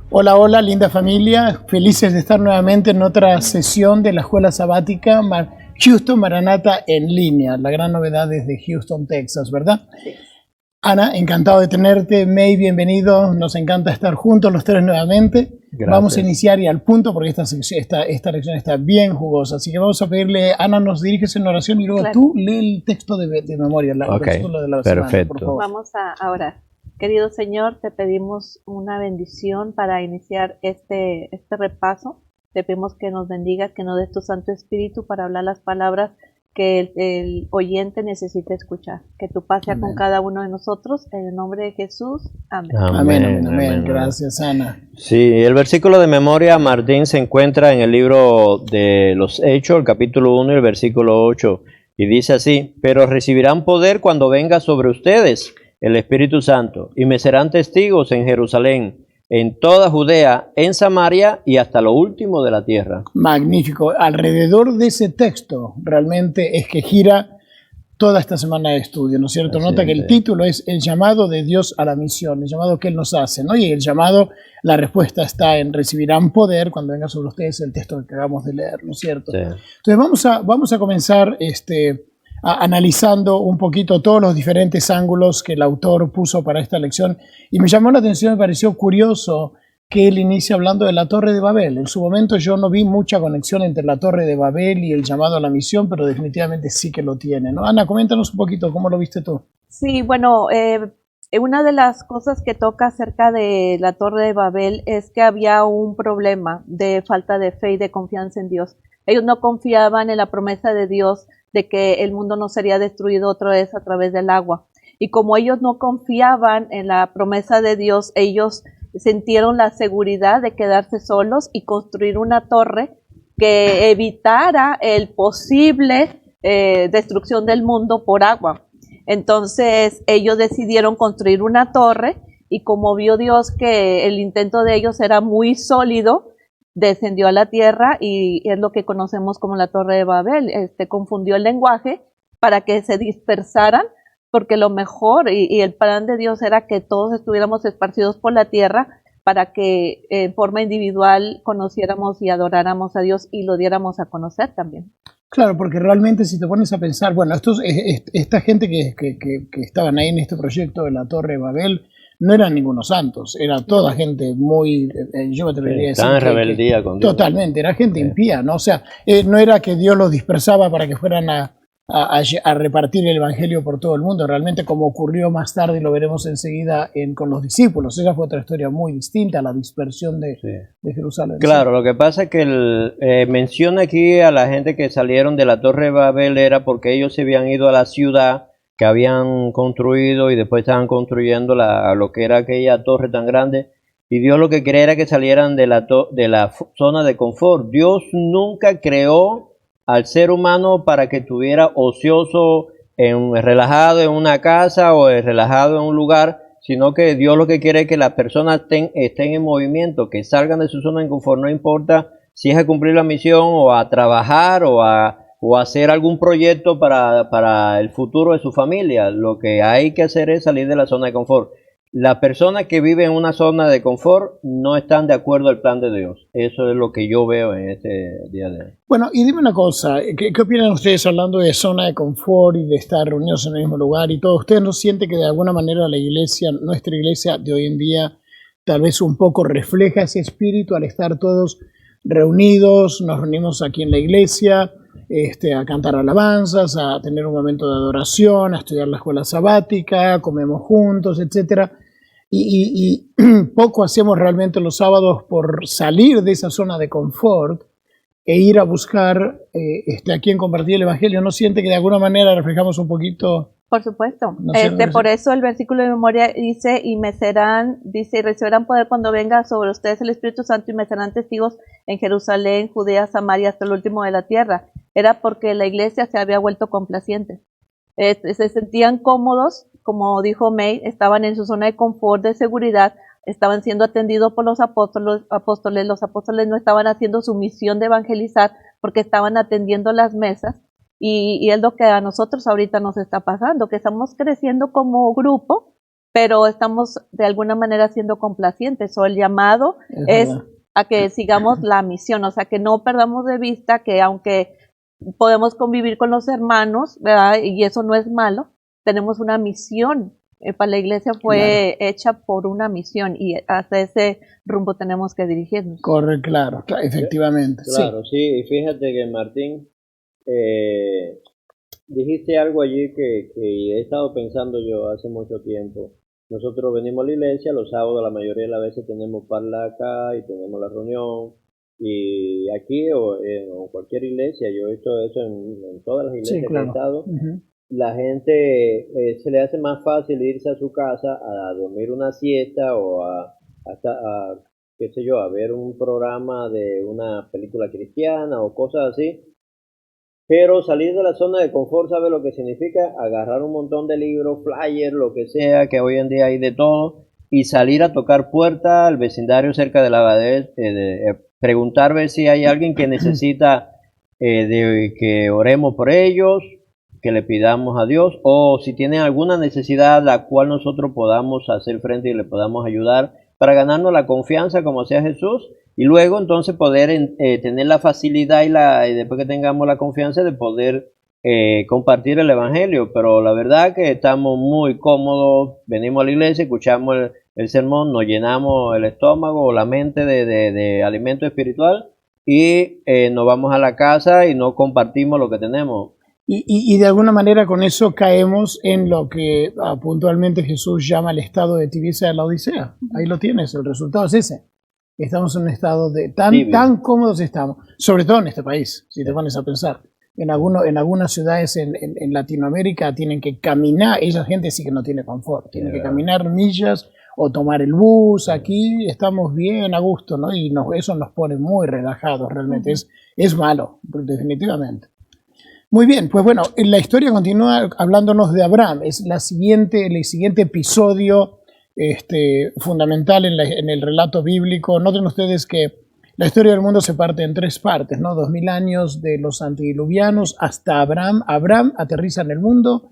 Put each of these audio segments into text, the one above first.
Hola, hola, linda familia. Felices de estar nuevamente en otra sesión de la Escuela Sabática Houston Maranatha en línea. La gran novedad es de Houston, Texas, ¿verdad? Sí. Ana, encantado de tenerte. May, bienvenido. Nos encanta estar juntos los tres nuevamente. Gracias. Vamos a iniciar y al punto porque esta lección está bien jugosa. Así que vamos a pedirle, Ana, nos diriges en oración y luego Claro. tú lee el texto de memoria, el versículo de la semana, Perfecto. por favor. Vamos a orar. Querido Señor, te pedimos una bendición para iniciar este repaso. Te pedimos que nos bendigas, que nos des tu Santo Espíritu para hablar las palabras que el oyente necesita escuchar. Que tu paz sea Amén. con cada uno de nosotros. En el nombre de Jesús. Amén. Amén. Gracias, Ana. Sí, el versículo de memoria, Martín, se encuentra en el libro de los Hechos, el capítulo 1 y el versículo 8. Y dice así: pero recibirán poder cuando venga sobre ustedes el Espíritu Santo, y me serán testigos en Jerusalén, en toda Judea, en Samaria y hasta lo último de la tierra. Magnífico. Alrededor de ese texto realmente es que gira toda esta semana de estudio, ¿no es cierto? Así Nota que el es. título es el llamado de Dios a la misión, el llamado que Él nos hace, ¿no? Y el llamado, la respuesta está en recibirán poder cuando venga sobre ustedes el texto que acabamos de leer, ¿no es cierto? Sí. Entonces vamos a comenzar analizando un poquito todos los diferentes ángulos que el autor puso para esta lección, y me llamó la atención, me pareció curioso que él inicia hablando de la Torre de Babel. En su momento yo no vi mucha conexión entre la Torre de Babel y el llamado a la misión, pero definitivamente sí que lo tiene, ¿no? Ana, coméntanos un poquito, ¿cómo lo viste tú? Sí, bueno, una de las cosas que toca acerca de la Torre de Babel es que había un problema de falta de fe y de confianza en Dios. Ellos no confiaban en la promesa de Dios de que el mundo no sería destruido otra vez a través del agua. Y como ellos no confiaban en la promesa de Dios, ellos sintieron la seguridad de quedarse solos y construir una torre que evitara el posible destrucción del mundo por agua. Entonces ellos decidieron construir una torre, y como vio Dios que el intento de ellos era muy sólido, descendió a la tierra, y es lo que conocemos como la Torre de Babel. Confundió el lenguaje para que se dispersaran, porque lo mejor y el plan de Dios era que todos estuviéramos esparcidos por la tierra para que en forma individual conociéramos y adoráramos a Dios y lo diéramos a conocer también. Claro, porque realmente si te pones a pensar, bueno, esta gente que estaban ahí en este proyecto de la Torre de Babel no eran ningunos santos, era toda gente muy, yo me atrevería a decir Están en que rebeldía con Dios. totalmente, era gente Sí. impía, ¿no? O sea, no era que Dios los dispersaba para que fueran a repartir el evangelio por todo el mundo, realmente como ocurrió más tarde, y lo veremos enseguida con los discípulos. Esa fue otra historia muy distinta, la dispersión de Jerusalén. Claro, lo que pasa es que menciona aquí a la gente que salieron de la Torre de Babel era porque ellos se habían ido a la ciudad que habían construido y después estaban construyendo lo que era aquella torre tan grande, y Dios lo que quería era que salieran de la zona de confort. Dios nunca creó al ser humano para que estuviera ocioso, relajado en una casa o relajado en un lugar, sino que Dios lo que quiere es que las personas estén en movimiento, que salgan de su zona de confort, no importa si es a cumplir la misión o a trabajar o a hacer algún proyecto para el futuro de su familia. Lo que hay que hacer es salir de la zona de confort. Las personas que viven en una zona de confort no están de acuerdo al plan de Dios. Eso es lo que yo veo en este día de hoy. Bueno, y dime una cosa, ¿qué opinan ustedes hablando de zona de confort y de estar reunidos en el mismo lugar y todo? ¿Ustedes no sienten que de alguna manera la iglesia, nuestra iglesia de hoy en día, tal vez un poco refleja ese espíritu al estar todos reunidos? Nos reunimos aquí en la iglesia, a cantar alabanzas, a tener un momento de adoración, a estudiar la escuela sabática, comemos juntos, etcétera. Y poco hacemos realmente los sábados por salir de esa zona de confort e ir a buscar a quien compartir el evangelio. ¿No siente que de alguna manera reflejamos un poquito? Por supuesto. No sé, Por eso el versículo de memoria dice, y recibirán poder cuando venga sobre ustedes el Espíritu Santo, y me serán testigos en Jerusalén, Judea, Samaria, hasta el último de la tierra. Era porque la iglesia se había vuelto complaciente. Se sentían cómodos, como dijo May, estaban en su zona de confort, de seguridad, estaban siendo atendidos por los apóstoles no estaban haciendo su misión de evangelizar porque estaban atendiendo las mesas, y es lo que a nosotros ahorita nos está pasando, que estamos creciendo como grupo, pero estamos de alguna manera siendo complacientes, o el llamado es a que sigamos la misión, o sea, que no perdamos de vista que aunque podemos convivir con los hermanos, ¿verdad? Y eso no es malo, tenemos una misión. Para la iglesia fue hecha por una misión y hacia ese rumbo tenemos que dirigirnos. Corre, claro, efectivamente. Claro, sí, y fíjate que Martín, dijiste algo allí que he estado pensando yo hace mucho tiempo. Nosotros venimos a la iglesia los sábados, la mayoría de las veces tenemos parla acá y tenemos la reunión. Y aquí o en cualquier iglesia, yo he hecho eso en todas las iglesias que he estado, la gente se le hace más fácil irse a su casa a dormir una siesta o qué sé yo, a ver un programa de una película cristiana o cosas así. Pero salir de la zona de confort, ¿sabe lo que significa? Agarrar un montón de libros, flyers, lo que sea, que hoy en día hay de todo, y salir a tocar puerta al vecindario cerca de la abadía, preguntar ver si hay alguien que necesita de que oremos por ellos, que le pidamos a Dios, o si tienen alguna necesidad a la cual nosotros podamos hacer frente y le podamos ayudar para ganarnos la confianza como sea Jesús, y luego entonces poder tener la facilidad y después que tengamos la confianza de poder compartir el evangelio. Pero la verdad que estamos muy cómodos, venimos a la iglesia, escuchamos el sermón, nos llenamos el estómago o la mente de alimento espiritual y nos vamos a la casa y no compartimos lo que tenemos. Y de alguna manera con eso caemos en lo que puntualmente Jesús llama el estado de tibieza de la Odisea. Ahí lo tienes, el resultado es ese. Estamos en un estado de tan cómodos estamos, sobre todo en este país, si te pones a pensar. En algunas ciudades en Latinoamérica tienen que caminar, esa gente sí que no tiene confort, tienen que caminar millas o tomar el bus. Aquí estamos bien a gusto, ¿no? Y eso nos pone muy relajados realmente. Es malo, definitivamente. Muy bien, pues bueno, la historia continúa hablándonos de Abraham. Es el siguiente episodio fundamental en el relato bíblico. Noten ustedes que la historia del mundo se parte en 3 partes, ¿no? 2000 años de los antediluvianos hasta Abraham. Abraham aterriza en el mundo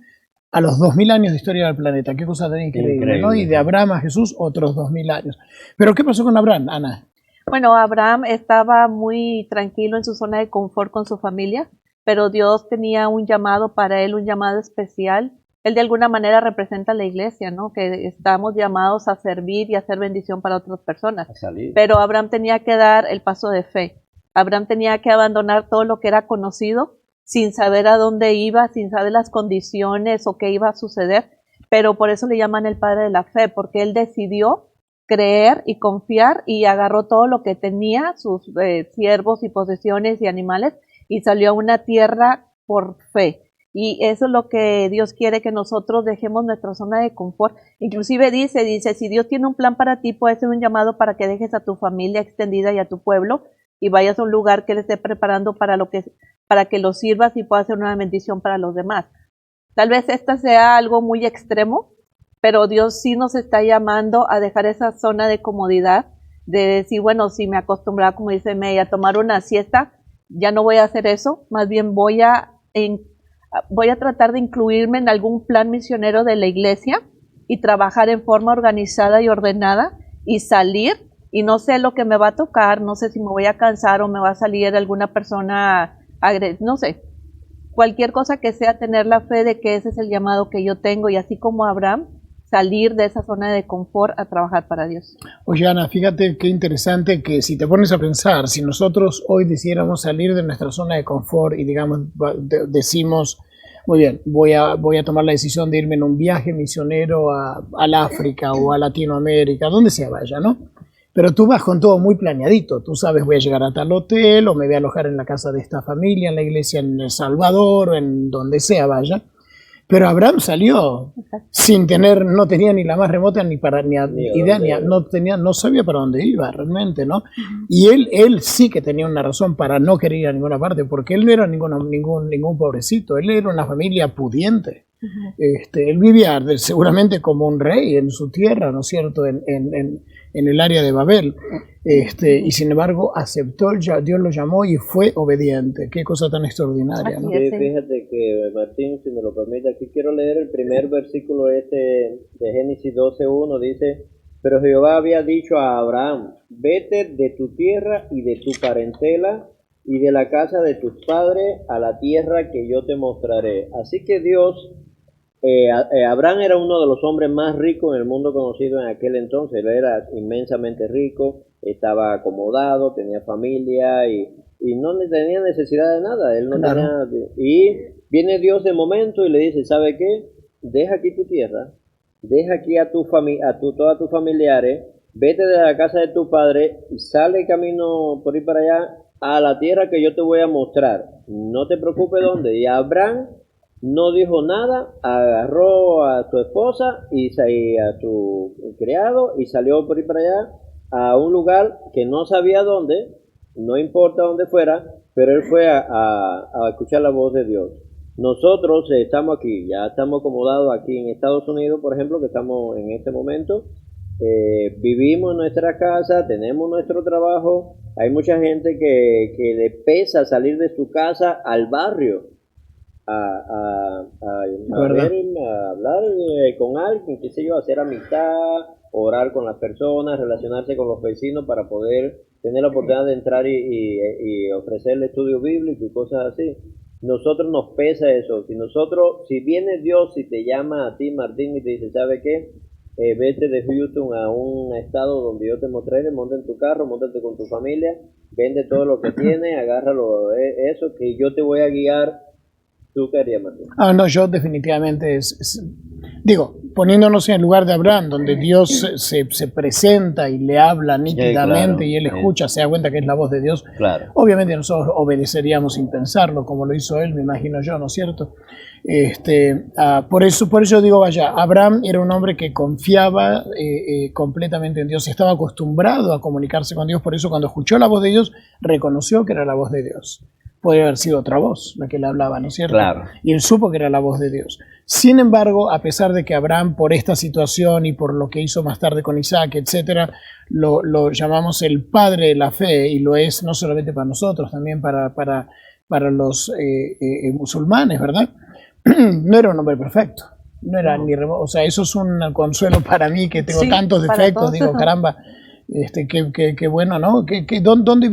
a los 2000 años de historia del planeta. Qué cosa tan increíble, ¿no? Y de Abraham a Jesús otros 2000 años. Pero ¿qué pasó con Abraham, Ana? Bueno, Abraham estaba muy tranquilo en su zona de confort con su familia, pero Dios tenía un llamado para él, un llamado especial. Él de alguna manera representa a la iglesia, ¿no? Que estamos llamados a servir y a hacer bendición para otras personas. Pero Abraham tenía que dar el paso de fe. Abraham tenía que abandonar todo lo que era conocido, sin saber a dónde iba, sin saber las condiciones o qué iba a suceder. Pero por eso le llaman el padre de la fe, porque él decidió creer y confiar y agarró todo lo que tenía, sus siervos y posesiones y animales, y salió a una tierra por fe. Y eso es lo que Dios quiere, que nosotros dejemos nuestra zona de confort. Inclusive dice, si Dios tiene un plan para ti, puede ser un llamado para que dejes a tu familia extendida y a tu pueblo y vayas a un lugar que Él esté preparando para que lo sirvas y pueda ser una bendición para los demás. Tal vez esta sea algo muy extremo, pero Dios sí nos está llamando a dejar esa zona de comodidad, de decir, bueno, si me acostumbraba, como dice May, a tomar una siesta, ya no voy a hacer eso, más bien voy a tratar de incluirme en algún plan misionero de la iglesia y trabajar en forma organizada y ordenada y salir, y no sé lo que me va a tocar, no sé si me voy a cansar o me va a salir alguna persona, no sé, cualquier cosa que sea, tener la fe de que ese es el llamado que yo tengo, y así como Abraham, salir de esa zona de confort a trabajar para Dios. Oye, Ana, fíjate qué interesante que si te pones a pensar, si nosotros hoy decidiéramos salir de nuestra zona de confort y digamos, decimos, muy bien, voy a tomar la decisión de irme en un viaje misionero al África o a Latinoamérica, donde sea vaya, ¿no? Pero tú vas con todo muy planeadito, tú sabes, voy a llegar a tal hotel o me voy a alojar en la casa de esta familia, en la iglesia en El Salvador o en donde sea vaya. Pero Abraham salió sin tener, no tenía ni la más remota ni idea, no sabía para dónde iba realmente, ¿no? Y él sí que tenía una razón para no querer ir a ninguna parte, porque él no era ningún pobrecito, él era una familia pudiente. Él vivía seguramente como un rey en su tierra, ¿no es cierto?, en el área de Babel. Y sin embargo aceptó, Dios lo llamó y fue obediente. Qué cosa tan extraordinaria, ¿no? Sí, fíjate que, Martín, si me lo permite, aquí quiero leer el primer versículo de Génesis 12:1, dice: pero Jehová había dicho a Abraham: vete de tu tierra y de tu parentela y de la casa de tus padres a la tierra que yo te mostraré. Así que Dios, Abraham era uno de los hombres más ricos en el mundo conocido en aquel entonces. Él era inmensamente rico, estaba acomodado, tenía familia y no tenía necesidad de nada. Él no Claro. tenía. Y viene Dios de momento y le dice: ¿sabe qué? Deja aquí tu tierra, deja aquí a todos tus familiares, vete de la casa de tu padre y sale camino por ir para allá a la tierra que yo te voy a mostrar. No te preocupes dónde. Y Abraham no dijo nada, agarró a su esposa y a su criado y salió por ir para allá a un lugar que no sabía dónde, no importa dónde fuera, pero él fue a escuchar la voz de Dios. Nosotros estamos aquí, ya estamos acomodados aquí en Estados Unidos, por ejemplo, que estamos en este momento. Vivimos en nuestra casa, tenemos nuestro trabajo. Hay mucha gente que le pesa salir de su casa al barrio a hablar con alguien, qué sé yo, hacer amistad, orar con las personas, relacionarse con los vecinos para poder tener la oportunidad de entrar y ofrecerle estudio bíblico y cosas así. Nosotros nos pesa eso. Si viene Dios y te llama a ti, Martín, y te dice: ¿sabe qué? Vete de Houston a un estado donde yo te mostraré, monta en tu carro, montate con tu familia, vende todo lo que tienes, agárralo, eso que yo te voy a guiar. ¿Tú qué harías, Martín? No, yo definitivamente digo, poniéndonos en el lugar de Abraham, donde Dios se presenta y le habla nítidamente, claro, y él escucha, se da cuenta que es la voz de Dios. Claro. Obviamente nosotros obedeceríamos sin pensarlo, como lo hizo él, me imagino yo, ¿no es cierto? Por eso digo, vaya, Abraham era un hombre que confiaba completamente en Dios, estaba acostumbrado a comunicarse con Dios, por eso cuando escuchó la voz de Dios, reconoció que era la voz de Dios. Podría haber sido otra voz la que le hablaba, ¿no es cierto? Claro. Y él supo que era la voz de Dios. Sin embargo, a pesar de que Abraham, por esta situación y por lo que hizo más tarde con Isaac, etcétera, lo llamamos el padre de la fe, y lo es no solamente para nosotros, también para los musulmanes, ¿verdad? No era un hombre perfecto. No era ni o sea, eso es un consuelo para mí, que tengo tantos defectos. Digo, caramba, qué bueno, ¿no? ¿Dónde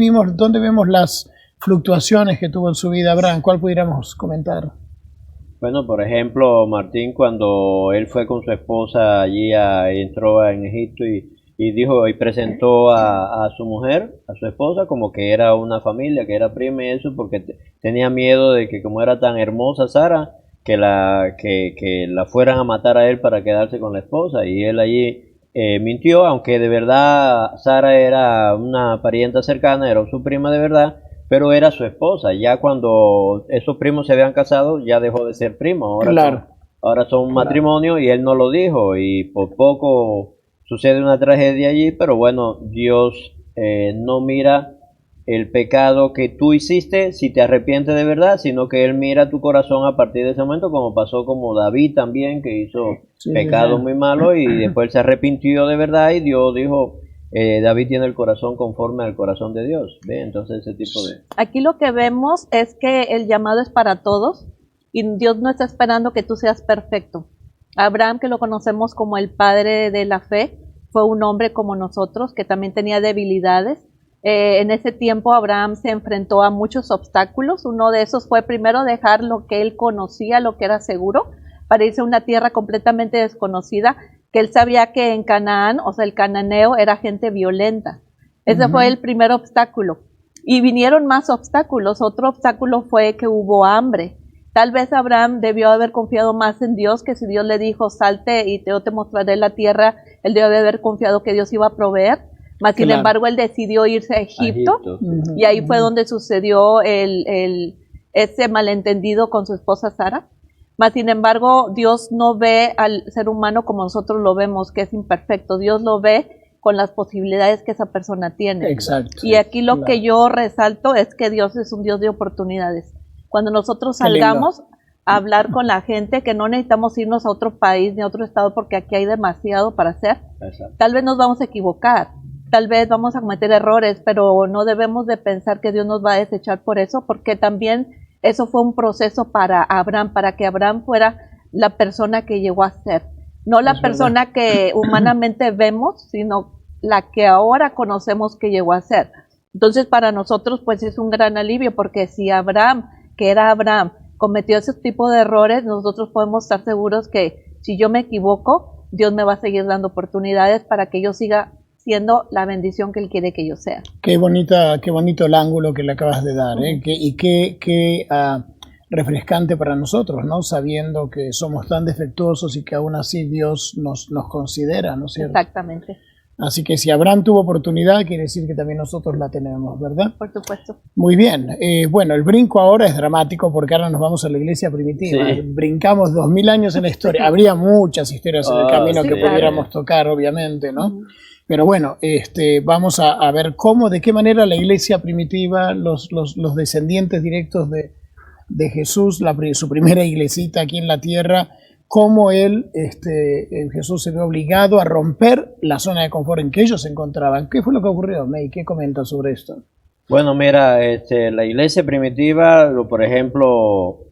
vemos las fluctuaciones que tuvo en su vida Abraham? ¿Cuál pudiéramos comentar? Bueno, por ejemplo, Martín, cuando él fue con su esposa allí, entró en Egipto y presentó a su mujer, a su esposa, como que era una familia, que era prima y eso, porque tenía miedo de que, como era tan hermosa Sara, que la fueran a matar a él para quedarse con la esposa. Y él allí mintió, aunque de verdad Sara era una parienta cercana, era su prima de verdad, pero era su esposa. Ya cuando esos primos se habían casado, ya dejó de ser primo. Ahora son un matrimonio, y él no lo dijo, y por poco sucede una tragedia allí. Pero bueno, Dios no mira el pecado que tú hiciste si te arrepientes de verdad, sino que Él mira tu corazón a partir de ese momento, como pasó como David también, que hizo pecados muy malos y después se arrepintió de verdad, y Dios dijo: David tiene el corazón conforme al corazón de Dios. ¿Ve? Entonces ese tipo de... Aquí lo que vemos es que el llamado es para todos, y Dios no está esperando que tú seas perfecto. Abraham, que lo conocemos como el padre de la fe, fue un hombre como nosotros, que también tenía debilidades. En ese tiempo Abraham se enfrentó a muchos obstáculos. Uno de esos fue primero dejar lo que él conocía, lo que era seguro, para irse a una tierra completamente desconocida, que él sabía que en Canaán, o sea, el cananeo era gente violenta. Ese fue el primer obstáculo. Y vinieron más obstáculos. Otro obstáculo fue que hubo hambre. Tal vez Abraham debió haber confiado más en Dios, que si Dios le dijo: salte y yo te mostraré la tierra, él debió haber confiado que Dios iba a proveer. Mas, sin embargo, él decidió irse a Egipto, y ahí fue donde sucedió ese malentendido con su esposa Sara. Mas, sin embargo, Dios no ve al ser humano como nosotros lo vemos, que es imperfecto. Dios lo ve con las posibilidades que esa persona tiene. Exacto. Y aquí lo que yo resalto es que Dios es un Dios de oportunidades. Cuando nosotros salgamos a hablar con la gente, que no necesitamos irnos a otro país ni a otro estado, porque aquí hay demasiado para hacer. Tal vez nos vamos a equivocar, tal vez vamos a cometer errores, pero no debemos de pensar que Dios nos va a desechar por eso, porque también eso fue un proceso para Abraham, para que Abraham fuera la persona que llegó a ser. No la persona que humanamente vemos, sino la que ahora conocemos que llegó a ser. Entonces, para nosotros, pues es un gran alivio, porque si Abraham, que era Abraham, cometió ese tipo de errores, nosotros podemos estar seguros que si yo me equivoco, Dios me va a seguir dando oportunidades para que yo siga siendo la bendición que Él quiere que yo sea. Qué bonito el ángulo que le acabas de dar, ¿eh? Qué refrescante para nosotros, ¿no? Sabiendo que somos tan defectuosos y que aún así Dios nos considera, ¿no es cierto? Exactamente. Así que si Abraham tuvo oportunidad, quiere decir que también nosotros la tenemos, ¿verdad? Por supuesto. Muy bien. Bueno, el brinco ahora es dramático porque ahora nos vamos a la iglesia primitiva. Sí. Brincamos 2000 años en la historia. Habría muchas historias en el camino que pudiéramos tocar, obviamente, ¿no? Pero bueno, vamos a ver de qué manera la iglesia primitiva, los descendientes directos de Jesús, su primera iglesita aquí en la tierra, cómo Jesús se ve obligado a romper la zona de confort en que ellos se encontraban. ¿Qué fue lo que ocurrió, May? ¿Qué comentas sobre esto? Bueno, mira, la iglesia primitiva, por ejemplo,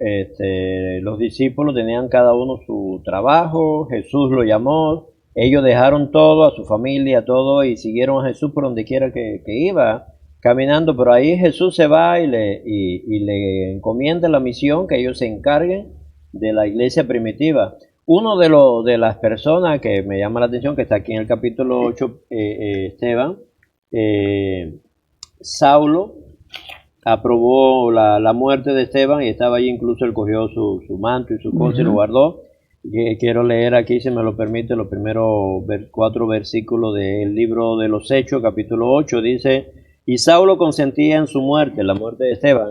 los discípulos tenían cada uno su trabajo, Jesús lo llamó, ellos dejaron todo, a su familia, todo, y siguieron a Jesús por donde quiera que iba, caminando, pero ahí Jesús se va y le encomienda la misión que ellos se encarguen de la iglesia primitiva. Uno de las personas que me llama la atención, que está aquí en el capítulo 8, Esteban, Saulo aprobó la muerte de Esteban y estaba allí, incluso él cogió su manto y su cosa y lo guardó. Quiero leer aquí, si me lo permite, los primeros 4 versículos del libro de los Hechos, capítulo 8, dice: y Saulo consentía en su muerte, la muerte de Esteban.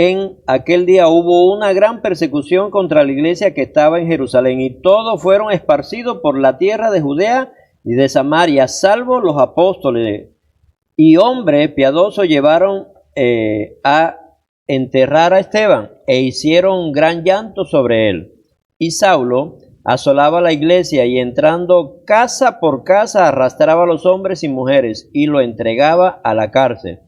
En aquel día hubo una gran persecución contra la iglesia que estaba en Jerusalén, y todos fueron esparcidos por la tierra de Judea y de Samaria, salvo los apóstoles. Y hombres piadosos llevaron a enterrar a Esteban, e hicieron gran llanto sobre él. Y Saulo asolaba la iglesia, y entrando casa por casa arrastraba a los hombres y mujeres, y lo entregaba a la cárcel.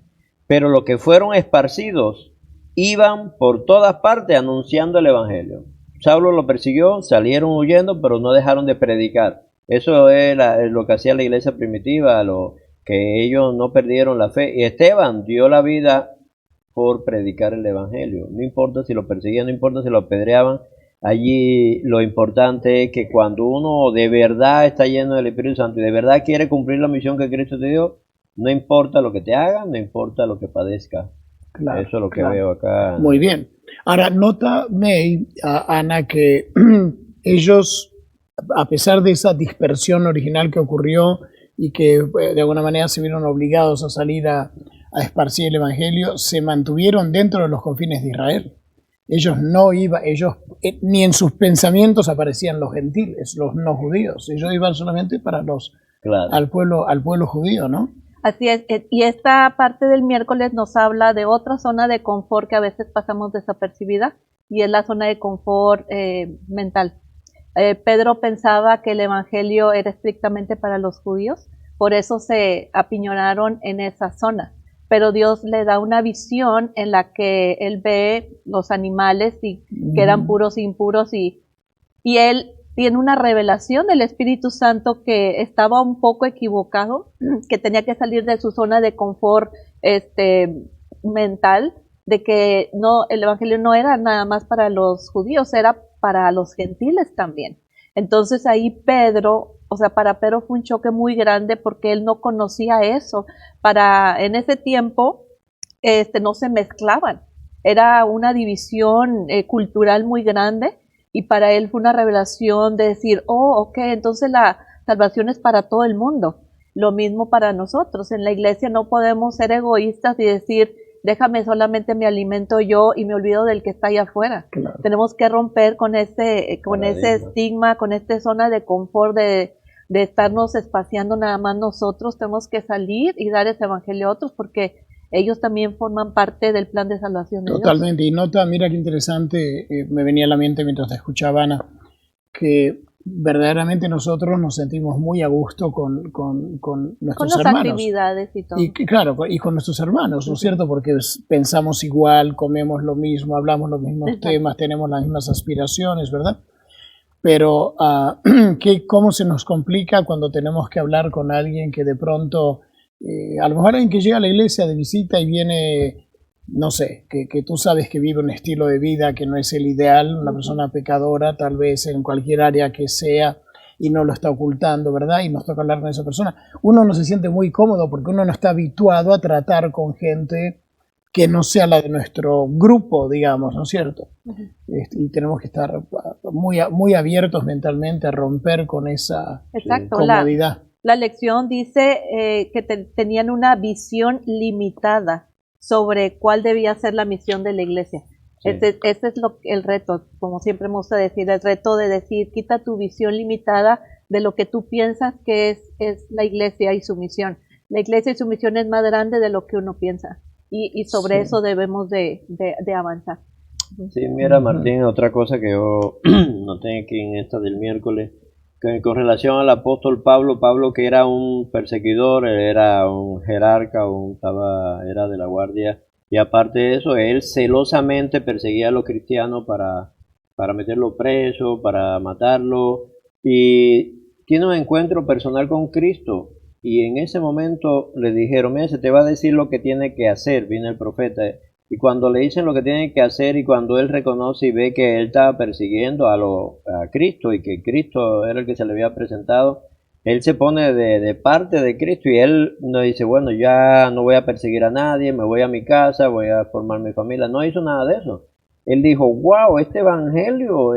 Pero los que fueron esparcidos iban por todas partes anunciando el evangelio. Saulo lo persiguió, salieron huyendo, pero no dejaron de predicar. Eso es lo que hacía la iglesia primitiva, que ellos no perdieron la fe. Y Esteban dio la vida por predicar el evangelio. No importa si lo perseguían, no importa si lo apedreaban. Allí lo importante es que cuando uno de verdad está lleno del Espíritu Santo y de verdad quiere cumplir la misión que Cristo te dio, no importa lo que te hagan, no importa lo que padezca. Claro, eso es lo que veo acá. Muy bien. Ahora, nota, May, Ana, que ellos, a pesar de esa dispersión original que ocurrió y que de alguna manera se vieron obligados a salir a esparcir el evangelio, se mantuvieron dentro de los confines de Israel. Ellos ni en sus pensamientos aparecían los gentiles, los no judíos. Ellos iban solamente para al pueblo judío, ¿no? Así es, y esta parte del miércoles nos habla de otra zona de confort que a veces pasamos desapercibida, y es la zona de confort mental. Pedro pensaba que el evangelio era estrictamente para los judíos, por eso se apiñonaron en esa zona. Pero Dios le da una visión en la que él ve los animales que eran puros e impuros, y él tiene una revelación del Espíritu Santo que estaba un poco equivocado, que tenía que salir de su zona de confort mental, de que el evangelio no era nada más para los judíos, era para los gentiles también. Entonces ahí para Pedro fue un choque muy grande, porque él no conocía eso. En ese tiempo no se mezclaban, era una división cultural muy grande. Y para él fue una revelación de decir, entonces la salvación es para todo el mundo. Lo mismo para nosotros. En la iglesia no podemos ser egoístas y decir, déjame solamente me alimento yo y me olvido del que está allá afuera. Claro. Tenemos que romper con ese estigma, con esta zona de confort de estarnos espaciando nada más nosotros. Tenemos que salir y dar ese evangelio a otros, porque ellos también forman parte del plan de salvación de Totalmente. Dios. Y nota, mira qué interesante, me venía a la mente mientras te escuchaba, Ana, que verdaderamente nosotros nos sentimos muy a gusto con nuestros las hermanos. actividades y todo. Y claro, y con nuestros hermanos, ¿no es cierto? Porque pensamos igual, comemos lo mismo, hablamos los mismos temas, tenemos las mismas aspiraciones, ¿verdad? Pero ¿cómo se nos complica cuando tenemos que hablar con alguien que de pronto, a lo mejor alguien que llega a la iglesia de visita y viene, no sé, que tú sabes que vive un estilo de vida que no es el ideal, una persona pecadora, tal vez en cualquier área que sea, y no lo está ocultando, ¿verdad? Y nos toca hablar con esa persona. Uno no se siente muy cómodo porque uno no está habituado a tratar con gente que no sea la de nuestro grupo, digamos, ¿no es cierto? Y tenemos que estar muy abiertos mentalmente a romper con esa comodidad. La lección dice que tenían una visión limitada sobre cuál debía ser la misión de la iglesia. Sí. Este es el reto, como siempre me gusta decir, el reto de decir, quita tu visión limitada de lo que tú piensas que es la iglesia y su misión. La iglesia y su misión es más grande de lo que uno piensa, y sobre eso debemos de avanzar. Sí, mira, Martín, otra cosa que yo noté aquí en esta del miércoles, que con relación al apóstol Pablo que era un perseguidor, era un jerarca, era de la guardia, y aparte de eso, él celosamente perseguía a los cristianos para meterlo preso, para matarlo, y tiene un encuentro personal con Cristo, y en ese momento le dijeron, mira, se te va a decir lo que tiene que hacer, viene el profeta, y cuando le dicen lo que tiene que hacer, y cuando él reconoce y ve que él estaba persiguiendo a Cristo, y que Cristo era el que se le había presentado, él se pone de parte de Cristo, y él no dice, bueno, ya no voy a perseguir a nadie, me voy a mi casa, voy a formar mi familia. No hizo nada de eso. Él dijo, wow, este evangelio,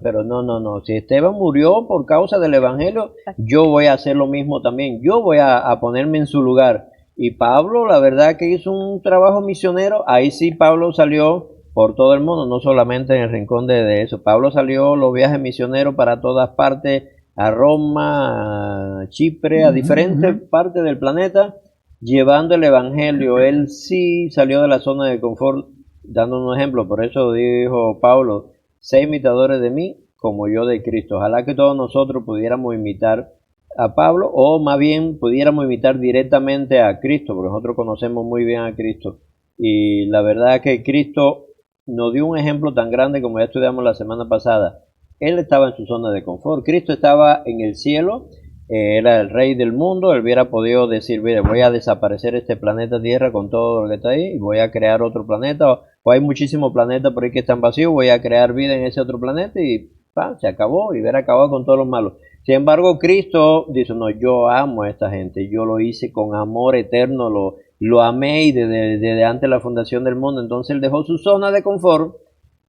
pero no, si Esteban murió por causa del evangelio, yo voy a hacer lo mismo también, yo voy a ponerme en su lugar. Y Pablo, la verdad que hizo un trabajo misionero, ahí sí Pablo salió por todo el mundo, no solamente en el rincón de eso. Pablo salió los viajes misioneros para todas partes, a Roma, a Chipre, a diferentes partes del planeta, llevando el evangelio. Él sí salió de la zona de confort, dando un ejemplo. Por eso dijo Pablo, sé imitadores de mí como yo de Cristo. Ojalá que todos nosotros pudiéramos imitar a Pablo, o más bien pudiéramos imitar directamente a Cristo, porque nosotros conocemos muy bien a Cristo. Y la verdad es que Cristo nos dio un ejemplo tan grande como ya estudiamos la semana pasada. Él estaba en su zona de confort. Cristo estaba en el cielo, era el rey del mundo. Él hubiera podido decir, mire, voy a desaparecer este planeta Tierra con todo lo que está ahí y voy a crear otro planeta, o hay muchísimos planetas por ahí que están vacíos, voy a crear vida en ese otro planeta y se acabó, y hubiera acabado con todos los malos. Sin embargo, Cristo dice, no, yo amo a esta gente, yo lo hice con amor eterno, lo amé y desde antes de la fundación del mundo. Entonces él dejó su zona de confort,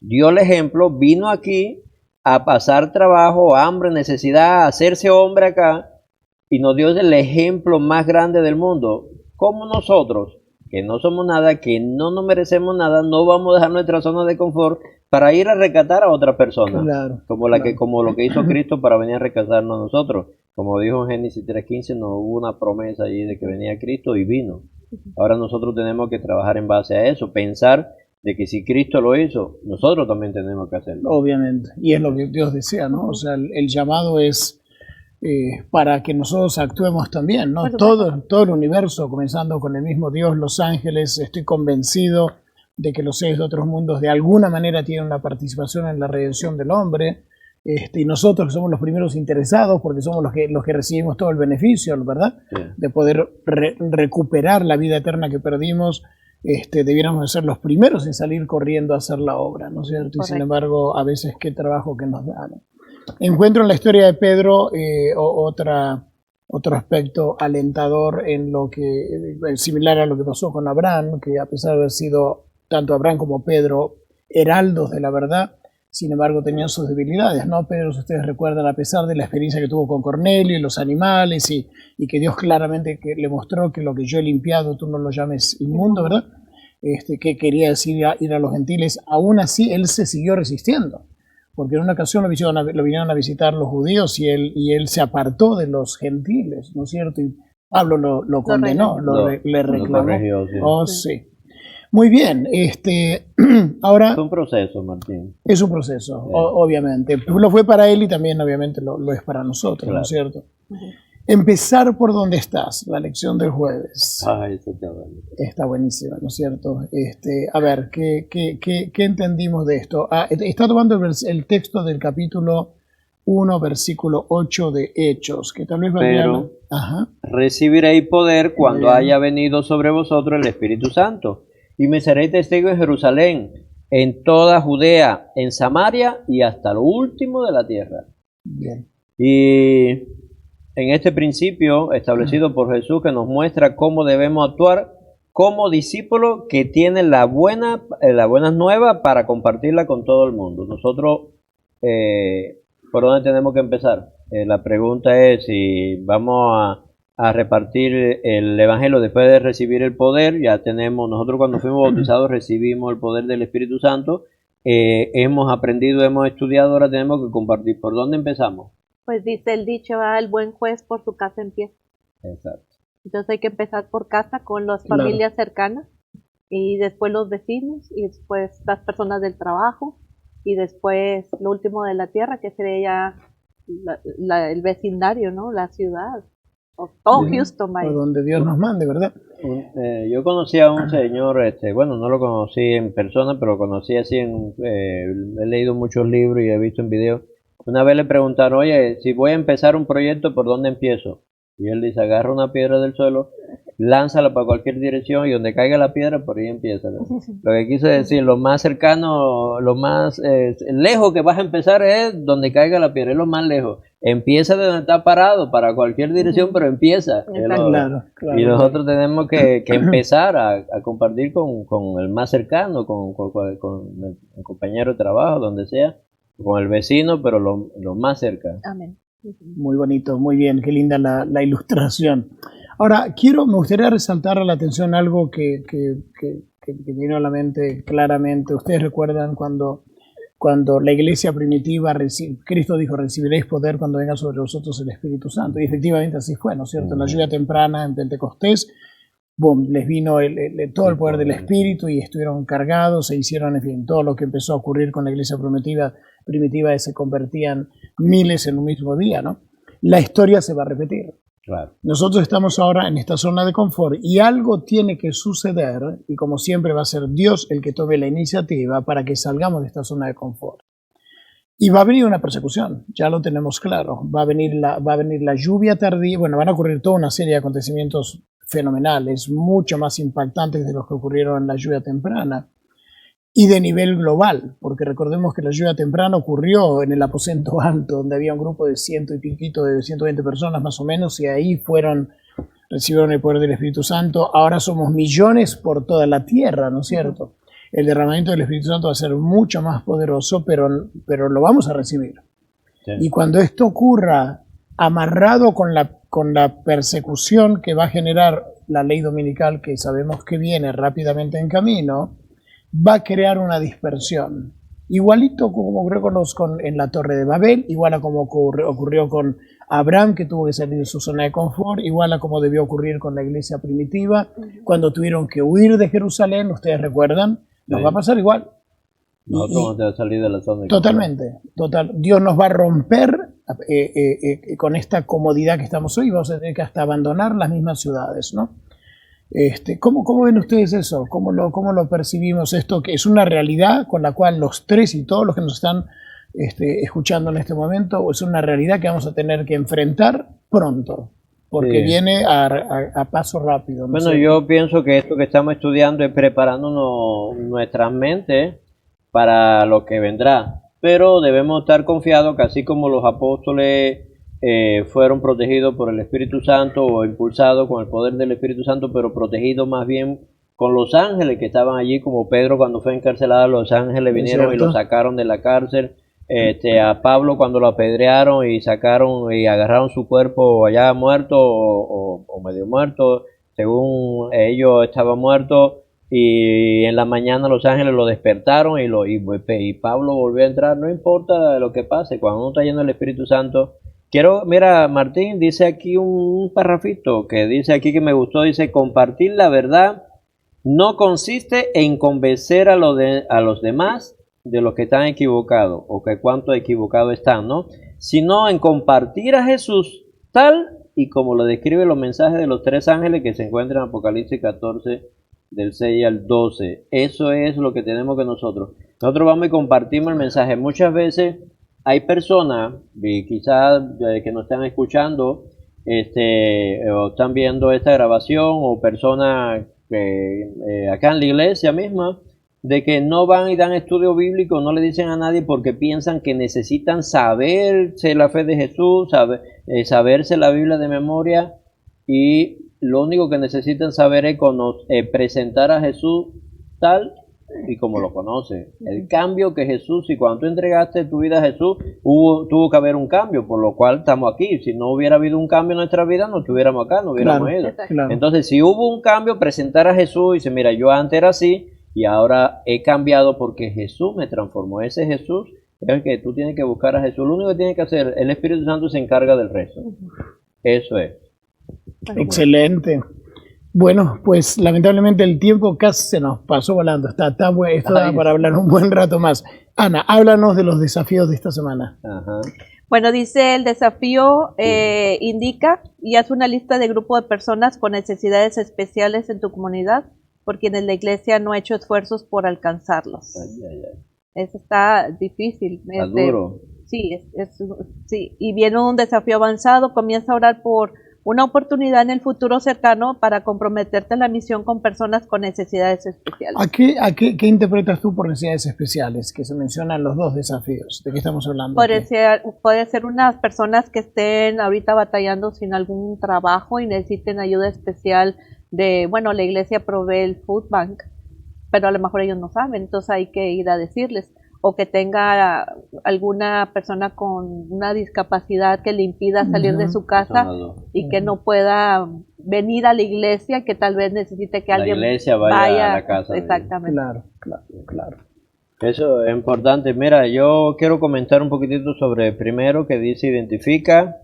dio el ejemplo, vino aquí a pasar trabajo, hambre, necesidad, a hacerse hombre acá, y nos dio el ejemplo más grande del mundo. Como nosotros, que no somos nada, que no nos merecemos nada, no vamos a dejar nuestra zona de confort para ir a rescatar a otra persona, claro, como lo que hizo Cristo para venir a rescatarnos a nosotros. Como dijo en Génesis 3:15, no hubo una promesa allí de que venía Cristo y vino. Ahora nosotros tenemos que trabajar en base a eso, pensar de que si Cristo lo hizo, nosotros también tenemos que hacerlo. Obviamente, y es lo que Dios desea, ¿no? O sea, el llamado es para que nosotros actuemos también, ¿no? Todo el universo, comenzando con el mismo Dios, los ángeles, estoy convencido de que los seres de otros mundos de alguna manera tienen una participación en la redención del hombre, y nosotros somos los primeros interesados porque somos los que recibimos todo el beneficio, ¿verdad? Sí. De poder recuperar la vida eterna que perdimos. Debiéramos ser los primeros en salir corriendo a hacer la obra, ¿no es cierto? Y sin embargo, a veces qué trabajo que nos da, ¿no? Encuentro en la historia de Pedro otro aspecto alentador en lo que similar a lo que pasó con Abraham, que a pesar de haber sido tanto Abraham como Pedro heraldos de la verdad, sin embargo tenían sus debilidades, ¿no? Pedro, si ustedes recuerdan, a pesar de la experiencia que tuvo con Cornelio y los animales y que Dios claramente le mostró que lo que yo he limpiado tú no lo llames inmundo, ¿verdad? Que quería decir ir a los gentiles, aún así él se siguió resistiendo, porque en una ocasión lo vinieron a visitar los judíos y él se apartó de los gentiles, ¿no es cierto? Y Pablo lo condenó, le reclamó. Corrigió, sí. Oh, sí. Muy bien, ahora Es un proceso, Martín. es un proceso, obviamente. Lo fue para él y también obviamente lo es para nosotros, ¿no Claro. es cierto? Empezar por donde estás, la lección del jueves. Ay, eso está bueno. Está buenísima, ¿no es cierto? A ver, ¿qué entendimos de esto? Está tomando el texto del capítulo 1, versículo 8 de Hechos, que tal vez valdría Pero- Ajá. Recibiréis poder cuando Bien. haya venido sobre vosotros el Espíritu Santo, y me seréis testigos en Jerusalén, en toda Judea, en Samaria y hasta lo último de la tierra. Bien. Y en este principio establecido por Jesús, que nos muestra cómo debemos actuar como discípulos que tienen las buenas nuevas para compartirla con todo el mundo. Nosotros, ¿por dónde tenemos que empezar? La pregunta es si vamos a repartir el Evangelio después de recibir el poder. Ya tenemos, nosotros cuando fuimos bautizados recibimos el poder del Espíritu Santo. Hemos aprendido, hemos estudiado, ahora tenemos que compartir. ¿Por dónde empezamos? Pues dice el dicho, el buen juez por su casa empieza. Exacto. Entonces hay que empezar por casa con las Claro. familias cercanas y después los vecinos y después las personas del trabajo y después lo último de la tierra que sería el vecindario, ¿no? La ciudad. O todo Bien. Houston, vaya. Por donde Dios nos mande, ¿verdad? Yo conocí a un señor, bueno, no lo conocí en persona, pero conocí así he leído muchos libros y he visto en videos. Una vez le preguntaron, oye, si voy a empezar un proyecto, ¿por dónde empiezo? Y él dice, agarra una piedra del suelo, lánzala para cualquier dirección y donde caiga la piedra, por ahí empieza. ¿No? Lo que quiso decir, lo más cercano, lo más lejos que vas a empezar es donde caiga la piedra, es lo más lejos. Empieza de donde está parado, para cualquier dirección, pero empieza. Claro. Y nosotros tenemos que empezar a compartir con el más cercano, con el compañero de trabajo, donde sea, con el vecino, pero lo más cerca. Amén. Muy bonito, muy bien, qué linda la ilustración. Ahora, me gustaría resaltar la atención algo que vino a la mente claramente. Ustedes recuerdan cuando la iglesia primitiva, Cristo dijo, recibiréis poder cuando venga sobre vosotros el Espíritu Santo. Y efectivamente así fue, ¿no es cierto? En la lluvia temprana, en Pentecostés, boom, les vino todo el poder del Espíritu y estuvieron cargados, se hicieron, en fin, todo lo que empezó a ocurrir con la iglesia primitiva se convertían miles en un mismo día, ¿no? La historia se va a repetir. Claro. Nosotros estamos ahora en esta zona de confort y algo tiene que suceder y como siempre va a ser Dios el que tome la iniciativa para que salgamos de esta zona de confort. Y va a venir una persecución, ya lo tenemos claro. Va a venir la lluvia tardía, bueno, van a ocurrir toda una serie de acontecimientos fenomenales, mucho más impactantes de los que ocurrieron en la lluvia temprana. Y de nivel global, porque recordemos que la lluvia temprana ocurrió en el aposento alto, donde había un grupo de 100 y piquito, de 120 personas más o menos, y ahí recibieron el poder del Espíritu Santo. Ahora somos millones por toda la tierra, ¿no es cierto? El derramamiento del Espíritu Santo va a ser mucho más poderoso, pero lo vamos a recibir. Sí. Y cuando esto ocurra, amarrado con la persecución que va a generar la ley dominical, que sabemos que viene rápidamente en camino, va a crear una dispersión. Igualito como ocurrió en la Torre de Babel, igual a como ocurrió con Abraham, que tuvo que salir de su zona de confort, igual a como debió ocurrir con la iglesia primitiva, cuando tuvieron que huir de Jerusalén, ustedes recuerdan, nos va a pasar igual. Nosotros vamos a salir de la zona de confort. Dios nos va a romper con esta comodidad que estamos hoy, vamos a tener que hasta abandonar las mismas ciudades, ¿no? ¿Cómo ven ustedes eso? ¿Cómo lo percibimos esto? Que es una realidad con la cual los tres y todos los que nos están escuchando en este momento, es una realidad que vamos a tener que enfrentar pronto, porque viene a paso rápido. ¿no? Bueno, yo pienso que esto que estamos estudiando es preparándonos nuestras mentes para lo que vendrá, pero debemos estar confiados que así como los apóstoles fueron protegidos por el Espíritu Santo o impulsados con el poder del Espíritu Santo, pero protegidos más bien con los ángeles que estaban allí, como Pedro cuando fue encarcelado, los ángeles vinieron y lo sacaron de la cárcel. A Pablo cuando lo apedrearon y sacaron y agarraron su cuerpo allá muerto o medio muerto, según ellos estaba muerto, y en la mañana los ángeles lo despertaron y Pablo volvió a entrar. No importa lo que pase, cuando uno está lleno del Espíritu Santo. Mira, Martín dice aquí un parrafito que dice aquí que me gustó, dice compartir la verdad no consiste en convencer a los demás de los que están equivocados o que cuánto equivocados están, ¿no? Sino en compartir a Jesús tal y como lo describen los mensajes de los 3 ángeles que se encuentran en Apocalipsis 14 del 6 al 12. Eso es lo que tenemos que nosotros vamos y compartimos el mensaje. Muchas veces hay personas, y quizás que nos están escuchando, o están viendo esta grabación, o personas acá en la iglesia misma, de que no van y dan estudio bíblico, no le dicen a nadie porque piensan que necesitan saberse la fe de Jesús, saberse la Biblia de memoria, y lo único que necesitan saber es presentar a Jesús tal y como lo conoce. El cambio que Jesús, y cuando tú entregaste tu vida a Jesús, tuvo que haber un cambio, por lo cual estamos aquí. Si no hubiera habido un cambio en nuestra vida, no estuviéramos acá, no hubiéramos ido. Claro. Entonces, si hubo un cambio, presentar a Jesús y dice, mira, yo antes era así y ahora he cambiado porque Jesús me transformó. Ese Jesús es el que tú tienes que buscar a Jesús. Lo único que tienes que hacer, el Espíritu Santo se encarga del resto. Eso es. Excelente. Bueno, pues lamentablemente el tiempo casi se nos pasó volando. Esto da para hablar un buen rato más. Ana, háblanos de los desafíos de esta semana. Ajá. Bueno, dice el desafío, indica y haz una lista de grupo de personas con necesidades especiales en tu comunidad, por quienes la iglesia no ha hecho esfuerzos por alcanzarlos. Eso está difícil. Está duro. Sí, sí. Y viene un desafío avanzado, comienza a orar por una oportunidad en el futuro cercano para comprometerte en la misión con personas con necesidades especiales. ¿Qué interpretas tú por necesidades especiales? Que se mencionan los 2 desafíos. ¿De qué estamos hablando? Puede ser unas personas que estén ahorita batallando sin algún trabajo y necesiten ayuda especial la iglesia provee el food bank, pero a lo mejor ellos no saben, entonces hay que ir a decirles. O que tenga alguna persona con una discapacidad que le impida salir de su casa y que no pueda venir a la iglesia, que tal vez necesite que alguien vaya a la casa. Exactamente. Claro. Eso es importante. Mira, yo quiero comentar un poquitito sobre primero que dice identifica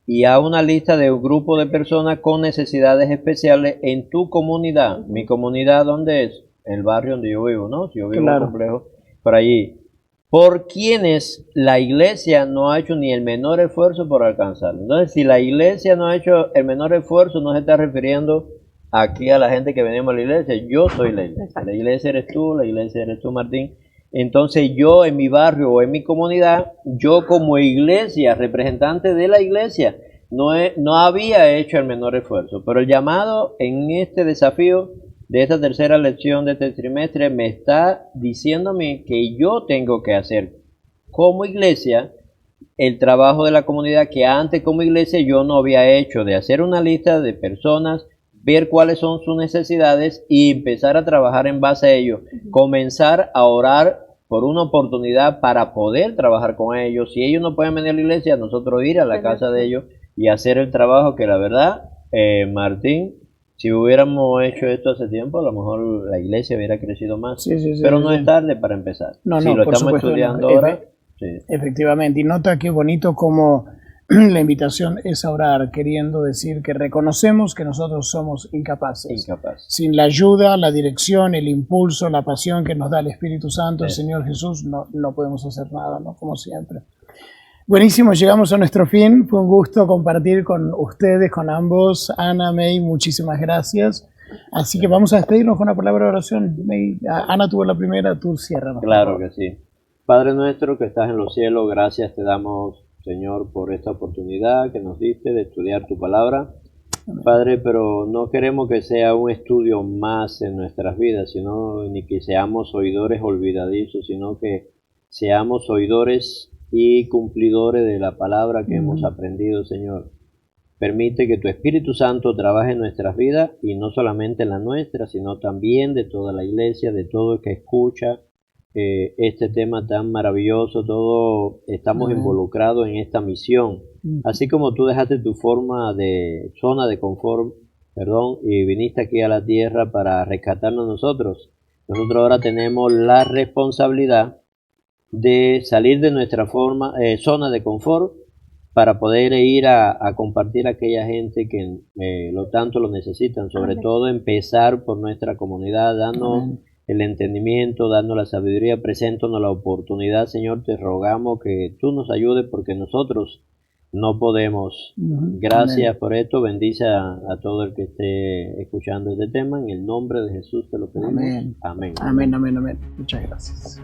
y haz una lista de un grupo de personas con necesidades especiales en tu comunidad. Mi comunidad, ¿dónde es? El barrio donde yo vivo, ¿no? Si yo vivo en un complejo, por allí. Por quienes la iglesia no ha hecho ni el menor esfuerzo por alcanzarlo. Entonces, si la iglesia no ha hecho el menor esfuerzo, no se está refiriendo aquí a la gente que venimos a la iglesia. Yo soy la iglesia. Exacto. La iglesia eres tú, Martín. Entonces, yo en mi barrio o en mi comunidad, yo como iglesia, representante de la iglesia, no había hecho el menor esfuerzo. Pero el llamado en este desafío de esta tercera lección de este trimestre me está diciéndome que yo tengo que hacer como iglesia el trabajo de la comunidad que antes como iglesia yo no había hecho, de hacer una lista de personas, ver cuáles son sus necesidades y empezar a trabajar en base a ello, comenzar a orar por una oportunidad para poder trabajar con ellos. Si ellos no pueden venir a la iglesia, nosotros ir a la casa de ellos y hacer el trabajo que la verdad, Martín, si hubiéramos hecho esto hace tiempo, a lo mejor la iglesia hubiera crecido más. Pero no es tarde para empezar. Si lo estamos estudiando ahora. Efectivamente. Y nota qué bonito como la invitación es a orar, queriendo decir que reconocemos que nosotros somos incapaces. Sin la ayuda, la dirección, el impulso, la pasión que nos da el Espíritu Santo, el Señor Jesús, no podemos hacer nada, ¿no? Como siempre. Buenísimo, llegamos a nuestro fin. Fue un gusto compartir con ustedes, con ambos. Ana, May, muchísimas gracias. Así que vamos a despedirnos con una palabra de oración. May, Ana tuvo la primera, tú ciérranos. Claro que sí. Padre nuestro que estás en los cielos, gracias te damos, Señor, por esta oportunidad que nos diste de estudiar tu palabra. Amén. Padre, pero no queremos que sea un estudio más en nuestras vidas, sino ni que seamos oidores olvidadizos, sino que seamos oidores y cumplidores de la palabra que hemos aprendido, Señor. Permite que tu Espíritu Santo trabaje en nuestras vidas y no solamente en la nuestra, sino también de toda la iglesia, de todo el que escucha este tema tan maravilloso. Todos estamos involucrados en esta misión. Así como tú dejaste tu zona de confort, y viniste aquí a la tierra para rescatarnos nosotros ahora tenemos la responsabilidad de salir de nuestra zona de confort para poder ir a compartir a aquella gente que lo tanto lo necesitan, sobre Amén. todo empezar por nuestra comunidad, dando Amén. el entendimiento, dando la sabiduría, preséntanos la oportunidad, Señor, te rogamos que tú nos ayudes porque nosotros no podemos. Ujú. Gracias Amén. por esto, bendice a todo el que esté escuchando este tema, en el nombre de Jesús te lo pedimos. Amén. Amén. Amén, amén, amén. Muchas gracias.